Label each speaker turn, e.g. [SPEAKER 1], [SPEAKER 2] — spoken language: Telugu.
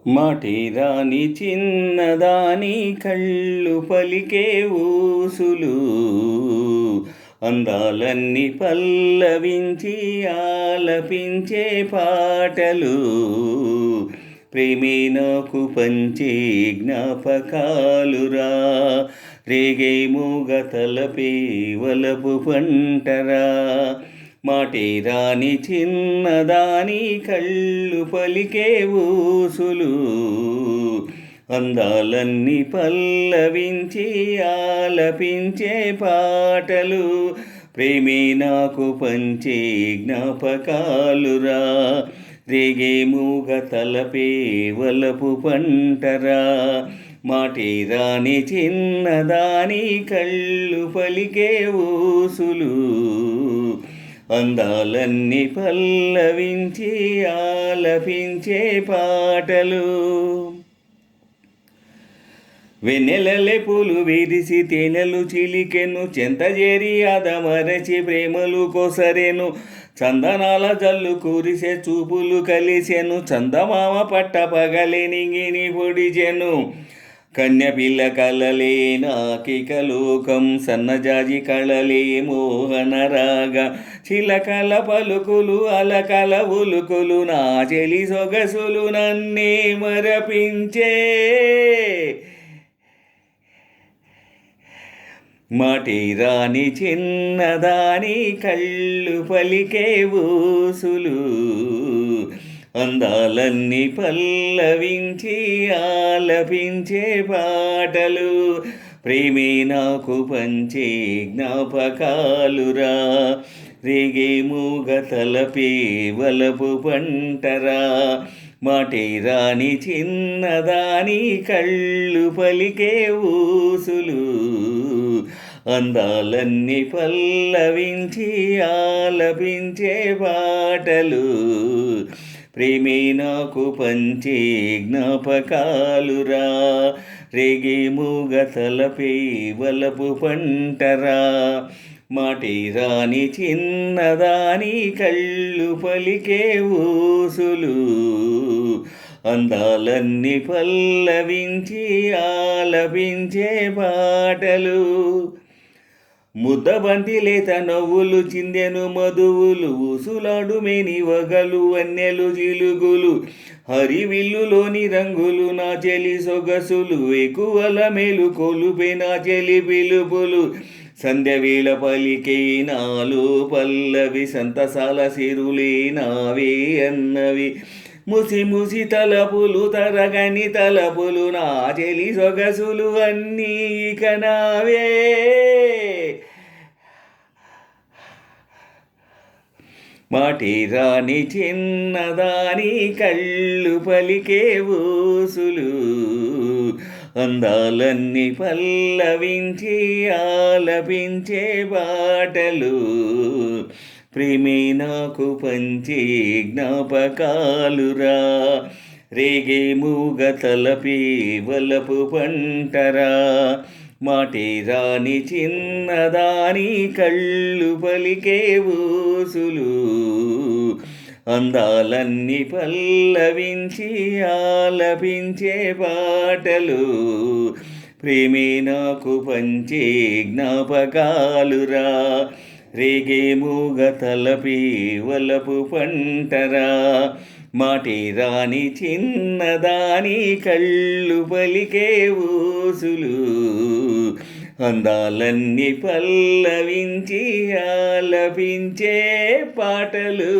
[SPEAKER 1] మాటేరాని చిన్నదాని కళ్ళు పలికే ఊసులు, అందాలన్నీ పల్లవించి ఆలపించే పాటలు, ప్రేమే నాకు పంచే జ్ఞాపకాలురా, రేగే మూగ తలపే వలపు పంటరా. మాటేరాని చిన్నదాని కళ్ళు పలికే ఊసులు, అందాలన్నీ పల్లవించి ఆలపించే పాటలు, ప్రేమే నాకు పంచే జ్ఞాపకాలురా, రేగే మూగ తలపే వలపు పంటరా. మాటేరాని చిన్నదాని కళ్ళు పలికే ఊసులు, అందాలన్నీ పల్లవించి ఆలపించే పాటలు. వెన్నెలలే పూలు విరిసి తేనెలు చిలికెను, చెంతజేరి అదమరచి ప్రేమలు కొసరెను, చందనాల జల్లు కురిసే చూపులు కలిసెను, చందమామ పట్ట పగలే నింగిని పొడిచెను. కన్యపిల్ల కలలే నాకిక లోకం, సన్నజాజి కళలే మోహనరాగ, చిలకల పలుకులు అలకల ఉలుకులు, నా చెలి సొగసులు నన్నే మరపించే. మాటేరాని చిన్నదాని కళ్ళు పలికే ఊసులు, అందాలన్నీ పల్లవించి ఆలపించే పాటలు, ప్రేమే నాకు పంచే జ్ఞాపకాలురా, రేగే మూగ తలపే వలపు పంటరా. మాటేరాని చిన్నదాని కళ్ళు పలికే ఊసులు, అందాలన్నీ పల్లవించి ఆలపించే పాటలు, ప్రేమే నాకు పంచే జ్ఞాపకాలురా, రేగే మూగ తలపే వలపు పంటరా. మాటేరాని చిన్నదాని కళ్ళు పలికే ఊసులు, అందాలన్నీ పల్లవించి ఆలపించే పాటలు. ముద్దబంతి లేత నవ్వులు చిందెను మధువులు, ఊసులాడు మేని వగలు వన్నెలు జిలుగులు, హరివిల్లులోని రంగులు నా చెలి సొగసులు, ఎక్కువల మేలు కొలుపే నా చెలి పిలుపులు, సంధ్యవేళ పలికే నాలో పల్లవి, సంతసాల సిరులే నావే అన్నవి, ముసి ముసి తలపులు తరగని తలపులు, నా చెలి సొగసులు అన్నీ ఇక నావే. మాటేరాని చిన్నదాని కళ్ళు పలికే ఊసులు, అందాలన్నీ పల్లవించి ఆలపించే పాటలు, ప్రేమే నాకు పంచే జ్ఞాపకాలురా, రేగే మూగ తలపే వలపు పంటరా. మాటేరాని చిన్నదాని కళ్ళు పలికే ఊసులు, అందాలన్నీ పల్లవించి ఆలపించే పాటలు, ప్రేమే నాకు పంచే జ్ఞాపకాలురా, రేగే మూగ తలపే వలపు పంటరా. మాటేరాని చిన్నదాని కళ్ళు పలికే ఊసులు, అందాలన్నీ పల్లవించి ఆలపించే పాటలు.